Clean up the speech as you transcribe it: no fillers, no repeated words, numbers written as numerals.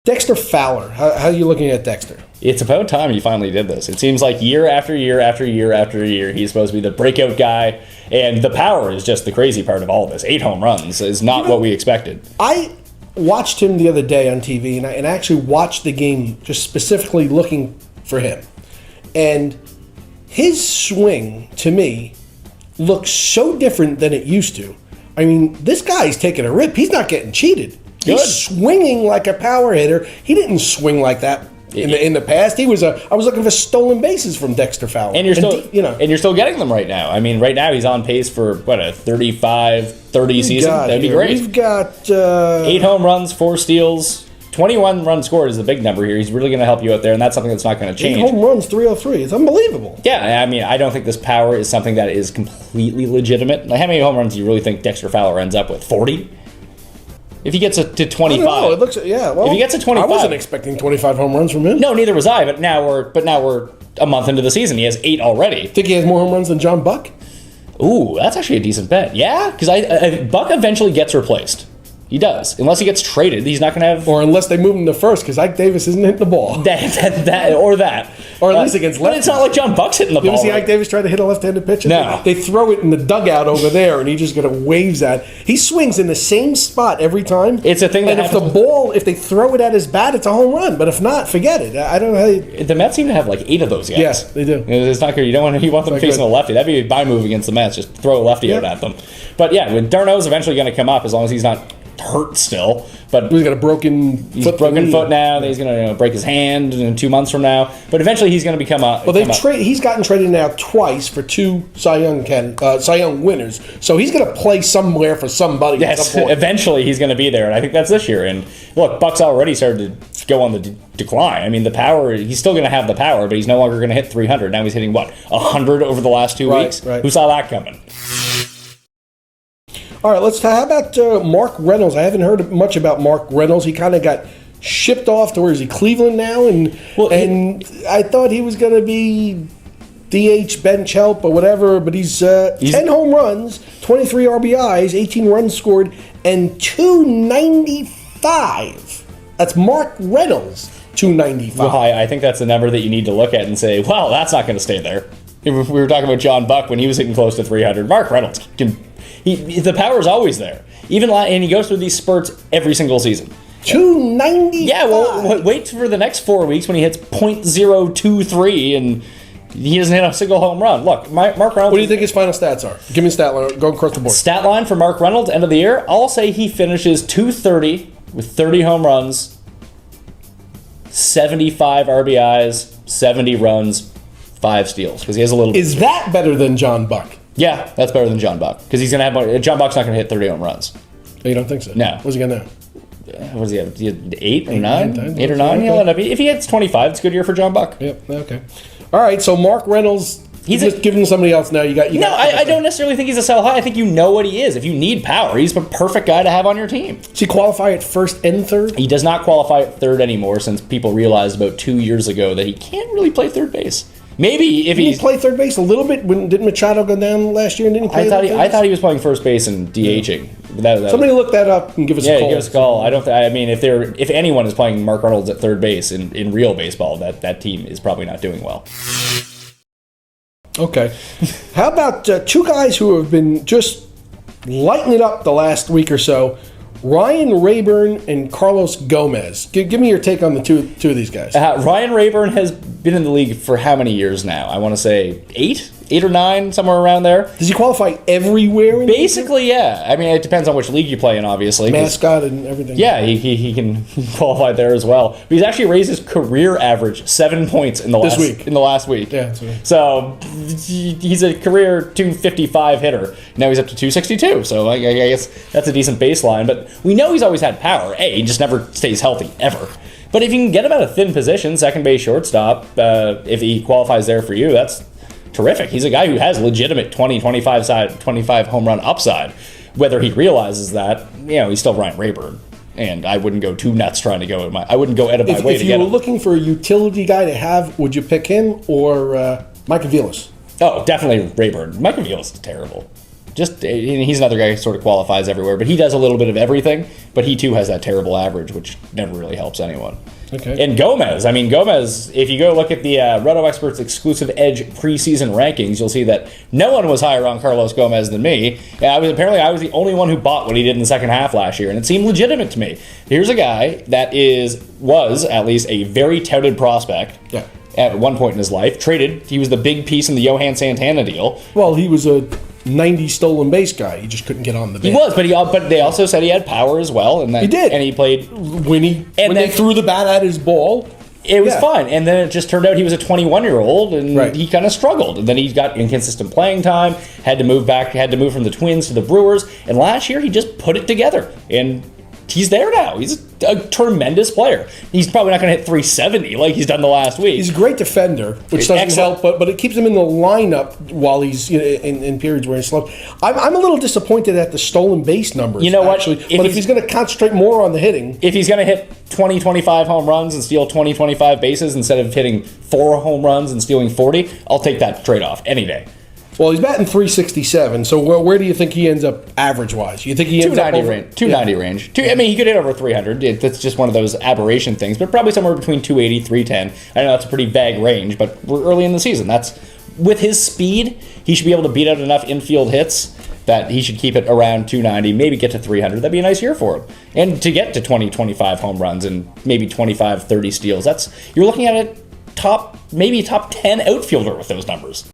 Dexter Fowler. How are you looking at Dexter? It's about time he finally did this. It seems like year after year after year after year, he's supposed to be the breakout guy, and the power is just the crazy part of all of this. 8 home runs is not what we expected. I watched him the other day on TV, and I actually watched the game just specifically looking for him. And his swing, to me, looks so different than it used to. I mean, this guy's taking a rip. He's not getting cheated. Good. He's swinging like a power hitter. He didn't swing like that in the past. I was looking for stolen bases from Dexter Fowler. And you're still getting them right now. I mean, right now he's on pace for what, a 35-30 season. That'd be great. We've got 8 home runs, 4 steals, 21 runs scored is the big number here. He's really going to help you out there, and that's something that's not going to change. 8 home runs, 303. It's unbelievable. Yeah, I mean, I don't think this power is something that is completely legitimate. Like, how many home runs do you really think Dexter Fowler ends up with? 40? If he gets to 25, I don't know. It looks, well, if he gets to 25, I wasn't expecting 25 home runs from him. No, neither was I. But now we're a month into the season. He has 8 already. Think he has more home runs than John Buck? Ooh, that's actually a decent bet. Yeah, because Buck eventually gets replaced. He does, unless he gets traded. He's not going to have, or unless they move him to first, because Ike Davis isn't hitting the ball. Or at least against lefties. But it's not like John Buck's hitting the ball. You ever see Ike Davis try to hit a left-handed pitch? No. They throw it in the dugout over there, and he just kind of waves at it. He swings in the same spot every time. It's a thing that if they throw it at his bat, it's a home run. But if not, forget it. I don't know how the Mets seem to have like 8 of those guys. Yes, they do. It's not good. You want them facing a lefty. That'd be a buy move against the Mets. Just throw a lefty out at them. But yeah, when Darno's eventually going to come up, as long as he's not hurt still, but he's got a broken foot now. He's going to break his hand in 2 months from now. But eventually, he's going to become up. Well, he's gotten traded now twice for 2 Cy Young winners. So he's going to play somewhere for somebody. Yes, eventually he's going to be there, and I think that's this year. And look, Buck's already started to go on the decline. I mean, the power. He's still going to have the power, but he's no longer going to hit 300. Now he's hitting 100 over the last 2 weeks. Right. Who saw that coming? All right, how about Mark Reynolds? I haven't heard much about Mark Reynolds. He kind of got shipped off to where is he, Cleveland now? And I thought he was going to be DH bench help or whatever, but he's 10 home runs, 23 RBIs, 18 runs scored, and 295. That's Mark Reynolds, 295. Well, I think that's the number that you need to look at and say, well, that's not going to stay there. If we were talking about John Buck when he was hitting close to 300, Mark Reynolds the power is always there. And he goes through these spurts every single season. 295. Yeah, well, wait for the next 4 weeks when he hits .023 and he doesn't hit a single home run. Look, Mark Reynolds. What do you think his final stats are? Give me a stat line. Go across the board. Stat line for Mark Reynolds, end of the year, I'll say he finishes .230 with 30 home runs, 75 RBIs, 70 runs, 5 steals. Because he has a little. Is that better than John Buck? Yeah, that's better than John Buck because he's gonna have more. John Buck's not gonna hit 30 home runs. You don't think so? No. What's he gonna have? What does he have? 8 or 9? 8 or 9. He'll end up. If he hits 25, it's a good year for John Buck. Yep. Okay. All right. So Mark Reynolds. He's just giving somebody else now. I don't necessarily think he's a sell high. I think you know what he is. If you need power, he's the perfect guy to have on your team. Does he qualify at first and third? He does not qualify at third anymore since people realized about 2 years ago that he can't really play third base. Maybe if he played third base a little bit. Didn't Machado go down last year and didn't he play? I thought he was playing first base and DHing. Yeah. Somebody look that up and give us a call. Yeah, give us a call. I mean, if anyone is playing Mark Reynolds at third base in real baseball, that team is probably not doing well. Okay. How about 2 guys who have been just lighting it up the last week or so? Ryan Raburn and Carlos Gomez. Give me your take on the two of these guys. Ryan Raburn has been in the league for how many years now? I want to say 8 or 9, somewhere around there. Does he qualify everywhere? Basically, yeah. I mean, it depends on which league you play in, obviously. Mascot and everything. Yeah, he can qualify there as well. But he's actually raised his career average 7 points in the last week. Yeah, that's right. So he's a career 255 hitter. Now he's up to 262. So I guess that's a decent baseline. But we know he's always had power. He just never stays healthy, ever. But if you can get him at a thin position, second base, shortstop, if he qualifies there for you, that's terrific. He's a guy who has legitimate 25 home run upside. Whether he realizes that, he's still Ryan Raburn. And I wouldn't go too nuts trying to go. I wouldn't go out of my way to get him. If you were looking for a utility guy to have, would you pick him or Mike Aviles? Oh, definitely Raburn. Mike Aviles is terrible. he's another guy who sort of qualifies everywhere, but he does a little bit of everything, but he too has that terrible average, which never really helps anyone. Okay. And Gomez, if you go look at the RotoExperts exclusive Edge preseason rankings, you'll see that no one was higher on Carlos Gomez than me. I was the only one who bought what he did in the second half last year, and it seemed legitimate to me. Here's a guy that was at least a very touted prospect. Yeah. At one point in his life, traded. He was the big piece in the Johan Santana deal. Well, he was a 90 stolen base guy. He just couldn't get on the base. He was, but they also said he had power as well, and he did. And he played when they threw the bat at his ball. It was fun, and then it just turned out he was a 21-year-old, and he kind of struggled. And then he got inconsistent playing time, had to move from the Twins to the Brewers, and last year he just put it together, and he's there now. He's a tremendous player. He's probably not going to hit 370 like he's done the last week. He's a great defender, which doesn't help, but it keeps him in the lineup while he's in periods where he's slow. I'm a little disappointed at the stolen base numbers. You know what? Actually, if he's going to concentrate more on the hitting. If he's going to hit 20, 25 home runs and steal 20, 25 bases instead of hitting 4 home runs and stealing 40, I'll take that trade-off any day. Well, he's batting 367, so where do you think he ends up average-wise? You think he ends up over... 290 range. I mean, he could hit over 300. That's just one of those aberration things, but probably somewhere between 280, 310. I know that's a pretty vague range, but we're early in the season. With his speed, he should be able to beat out enough infield hits that he should keep it around 290, maybe get to 300. That'd be a nice year for him. And to get to 20, 25 home runs and maybe 25, 30 steals, you're looking at a top 10 outfielder with those numbers.